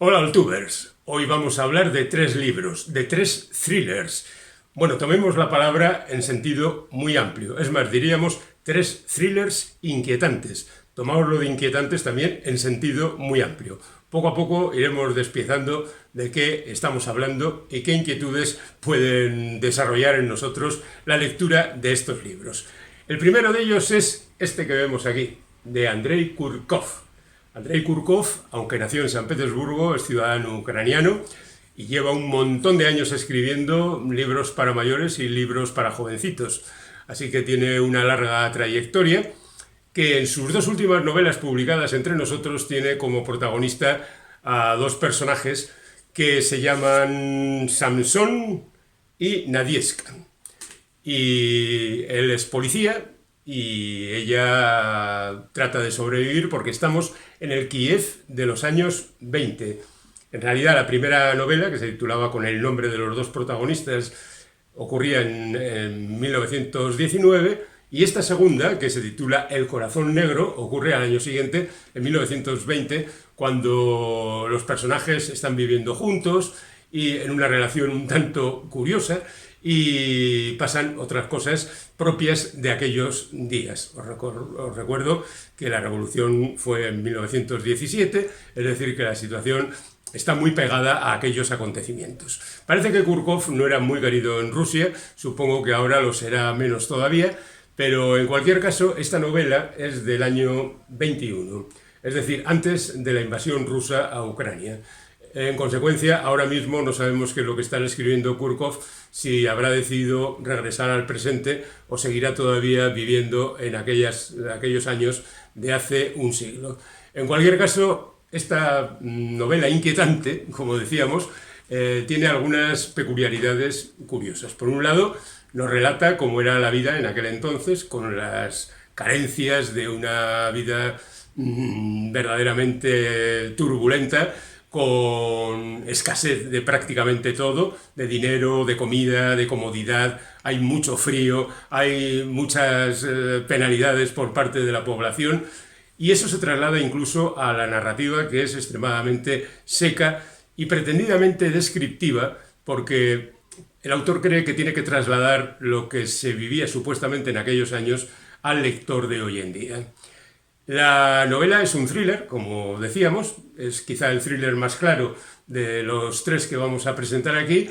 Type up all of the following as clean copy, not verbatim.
Hola, Altubers. Hoy vamos a hablar de 3 libros, de 3 thrillers. Bueno, tomemos la palabra en sentido muy amplio. Es más, diríamos 3 thrillers inquietantes. Tomámoslo de inquietantes también en sentido muy amplio. Poco a poco iremos despiezando de qué estamos hablando y qué inquietudes pueden desarrollar en nosotros la lectura de estos libros. El primero de ellos es este que vemos aquí, de Andrei Kurkov. Andrei Kurkov, aunque nació en San Petersburgo, es ciudadano ucraniano y lleva un montón de años escribiendo libros para mayores y libros para jovencitos. Así que tiene una larga trayectoria que en sus 2 últimas novelas publicadas entre nosotros tiene como protagonista a 2 personajes que se llaman Samson y Nadieska. Y él es policía y ella trata de sobrevivir porque estamos en el Kiev de los años 20. En realidad la primera novela, que se titulaba con el nombre de los 2 protagonistas, ocurría en 1919, y esta segunda, que se titula El corazón negro, ocurre al año siguiente, en 1920, cuando los personajes están viviendo juntos y en una relación un tanto curiosa, y pasan otras cosas propias de aquellos días. Os recuerdo que la revolución fue en 1917, es decir, que la situación está muy pegada a aquellos acontecimientos. Parece que Kurkov no era muy querido en Rusia, supongo que ahora lo será menos todavía, pero en cualquier caso esta novela es del año 21, es decir, antes de la invasión rusa a Ucrania. En consecuencia, ahora mismo no sabemos qué es lo que está escribiendo Kurkov, si habrá decidido regresar al presente o seguirá todavía viviendo en aquellos años de hace un siglo. En cualquier caso, esta novela inquietante, como decíamos, tiene algunas peculiaridades curiosas. Por un lado, nos relata cómo era la vida en aquel entonces, con las carencias de una vida verdaderamente turbulenta, con escasez de prácticamente todo, de dinero, de comida, de comodidad, hay mucho frío, hay muchas penalidades por parte de la población, y eso se traslada incluso a la narrativa, que es extremadamente seca y pretendidamente descriptiva, porque el autor cree que tiene que trasladar lo que se vivía supuestamente en aquellos años al lector de hoy en día. La novela es un thriller, como decíamos, es quizá el thriller más claro de los 3 que vamos a presentar aquí,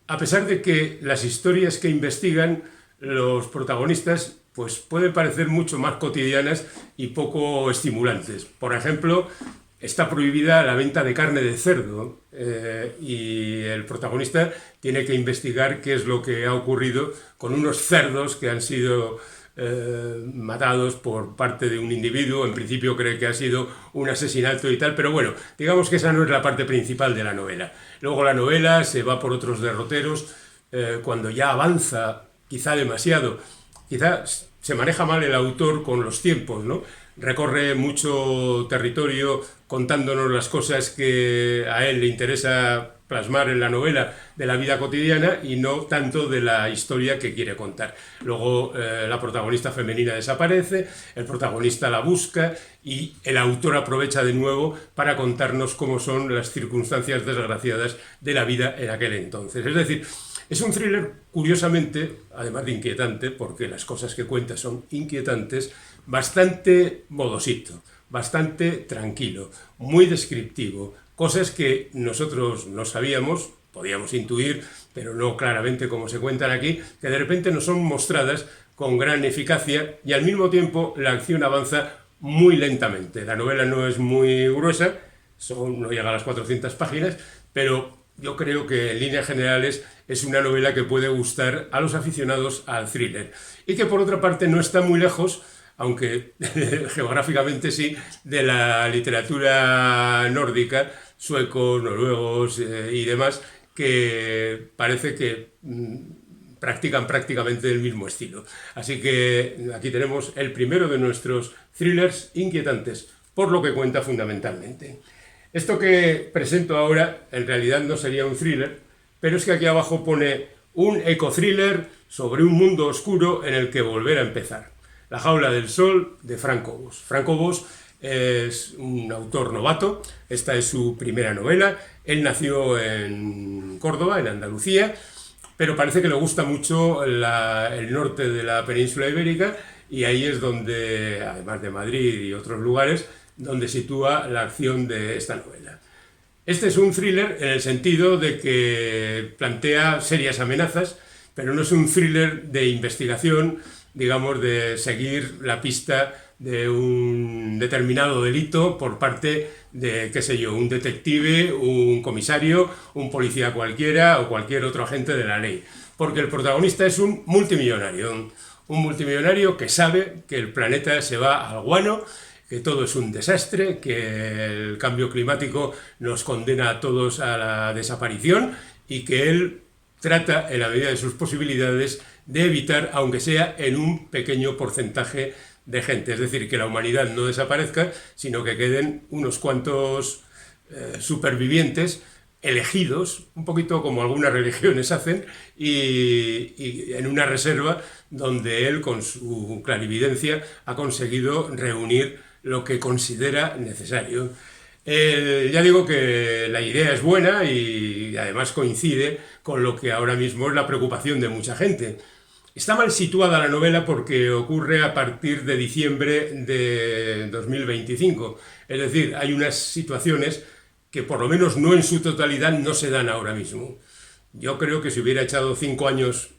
a pesar de que las historias que investigan los protagonistas pues pueden parecer mucho más cotidianas y poco estimulantes. Por ejemplo, está prohibida la venta de carne de cerdo y el protagonista tiene que investigar qué es lo que ha ocurrido con unos cerdos que han sido matados por parte de un individuo. En principio cree que ha sido un asesinato y tal, pero bueno, digamos que esa no es la parte principal de la novela. Luego la novela se va por otros derroteros cuando ya avanza, quizá demasiado, quizá se maneja mal el autor con los tiempos, ¿no? Recorre mucho territorio contándonos las cosas que a él le interesa plasmar en la novela de la vida cotidiana y no tanto de la historia que quiere contar. Luego la protagonista femenina desaparece, el protagonista la busca y el autor aprovecha de nuevo para contarnos cómo son las circunstancias desgraciadas de la vida en aquel entonces. Es decir, es un thriller curiosamente, además de inquietante, porque las cosas que cuenta son inquietantes, bastante modosito, bastante tranquilo, muy descriptivo, cosas que nosotros no sabíamos, podíamos intuir, pero no claramente como se cuentan aquí, que de repente nos son mostradas con gran eficacia y al mismo tiempo la acción avanza muy lentamente. La novela no es muy gruesa, no llega a las 400 páginas, pero yo creo que en líneas generales es una novela que puede gustar a los aficionados al thriller y que por otra parte no está muy lejos, aunque geográficamente sí, de la literatura nórdica, suecos, noruegos y demás, que parece que practican prácticamente el mismo estilo. Así que aquí tenemos el primero de nuestros thrillers inquietantes, por lo que cuenta fundamentalmente. Esto que presento ahora en realidad no sería un thriller, pero es que aquí abajo pone un ecothriller sobre un mundo oscuro en el que volver a empezar. La jaula del sol, de Frank Cobos. Frank Cobos es un autor novato, esta es su primera novela, él nació en Córdoba, en Andalucía, pero parece que le gusta mucho el norte de la península ibérica y ahí es donde, además de Madrid y otros lugares, donde sitúa la acción de esta novela. Este es un thriller en el sentido de que plantea serias amenazas, pero no es un thriller de investigación, digamos, de seguir la pista de un determinado delito por parte de, qué sé yo, un detective, un comisario, un policía cualquiera o cualquier otro agente de la ley. Porque el protagonista es un multimillonario que sabe que el planeta se va al guano, que todo es un desastre, que el cambio climático nos condena a todos a la desaparición y que él trata, en la medida de sus posibilidades, de evitar, aunque sea en un pequeño porcentaje de gente. Es decir, que la humanidad no desaparezca, sino que queden unos cuantos supervivientes elegidos, un poquito como algunas religiones hacen, y en una reserva donde él, con su clarividencia, ha conseguido reunir lo que considera necesario. Ya digo que la idea es buena y además coincide con lo que ahora mismo es la preocupación de mucha gente. Está mal situada la novela porque ocurre a partir de diciembre de 2025. Es decir, hay unas situaciones que por lo menos no en su totalidad no se dan ahora mismo. Yo creo que si hubiera echado 5 años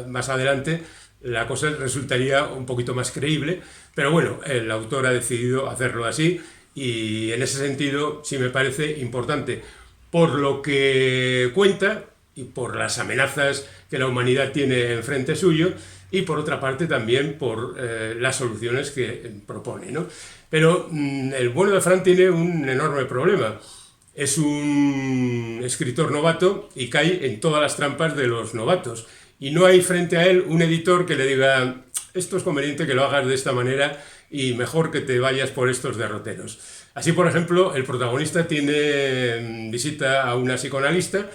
más adelante, la cosa resultaría un poquito más creíble, pero bueno, el autor ha decidido hacerlo así y en ese sentido sí me parece importante por lo que cuenta y por las amenazas que la humanidad tiene enfrente suyo y por otra parte también por las soluciones que propone, ¿no? Pero el bueno de Fran tiene un enorme problema. Es un escritor novato y cae en todas las trampas de los novatos. Y no hay frente a él un editor que le diga esto es conveniente que lo hagas de esta manera y mejor que te vayas por estos derroteros. Así, por ejemplo, el protagonista visita a una psicoanalista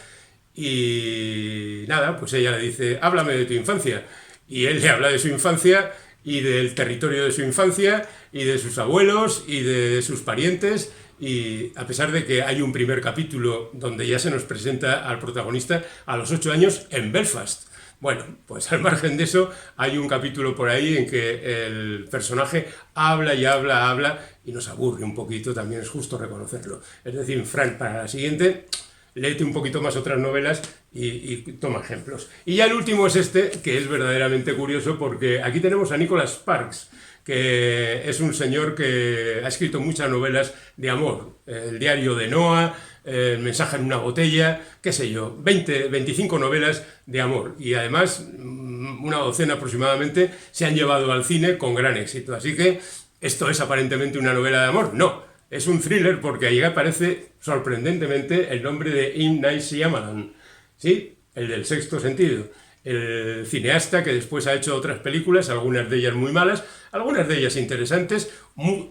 y nada, pues ella le dice, háblame de tu infancia. Y él le habla de su infancia y del territorio de su infancia y de sus abuelos y de sus parientes. Y a pesar de que hay un primer capítulo donde ya se nos presenta al protagonista a los 8 años en Belfast. Bueno, pues al margen de eso, hay un capítulo por ahí en que el personaje habla y habla y nos aburre un poquito, también es justo reconocerlo. Es decir, Frank, para la siguiente, léete un poquito más otras novelas y toma ejemplos. Y ya el último es este, que es verdaderamente curioso porque aquí tenemos a Nicholas Sparks, que es un señor que ha escrito muchas novelas de amor. El diario de Noah, El mensaje en una botella, qué sé yo, 25 novelas de amor. Y además, una docena aproximadamente se han llevado al cine con gran éxito. Así que, ¿esto es aparentemente una novela de amor? No, es un thriller porque ahí aparece sorprendentemente el nombre de M. Night Shyamalan, ¿sí? El del Sexto Sentido. El cineasta que después ha hecho otras películas, algunas de ellas muy malas, algunas de ellas interesantes,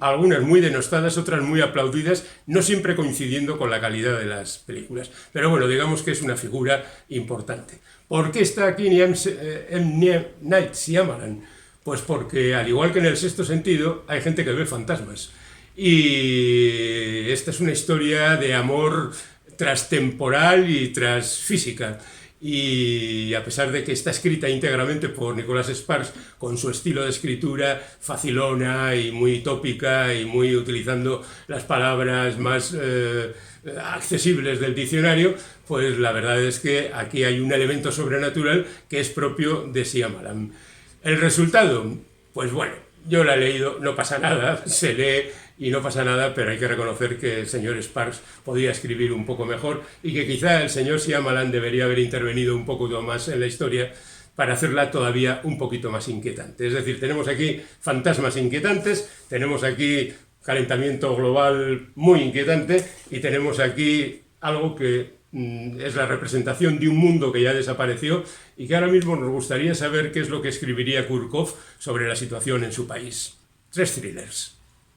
algunas muy denostadas, otras muy aplaudidas, no siempre coincidiendo con la calidad de las películas. Pero bueno, digamos que es una figura importante. ¿Por qué está aquí M. Night Shyamalan? Pues porque, al igual que en El Sexto Sentido, hay gente que ve fantasmas. Y esta es una historia de amor transtemporal y transfísica. Y a pesar de que está escrita íntegramente por Nicholas Sparks con su estilo de escritura facilona y muy tópica y muy utilizando las palabras más accesibles del diccionario, pues la verdad es que aquí hay un elemento sobrenatural que es propio de Shyamalan. El resultado, pues bueno, yo la he leído, no pasa nada, se lee y no pasa nada, pero hay que reconocer que el señor Sparks podía escribir un poco mejor y que quizá el señor Shyamalan debería haber intervenido un poco más en la historia para hacerla todavía un poquito más inquietante. Es decir, tenemos aquí fantasmas inquietantes, tenemos aquí calentamiento global muy inquietante y tenemos aquí algo que es la representación de un mundo que ya desapareció y que ahora mismo nos gustaría saber qué es lo que escribiría Kurkov sobre la situación en su país. 3 thrillers.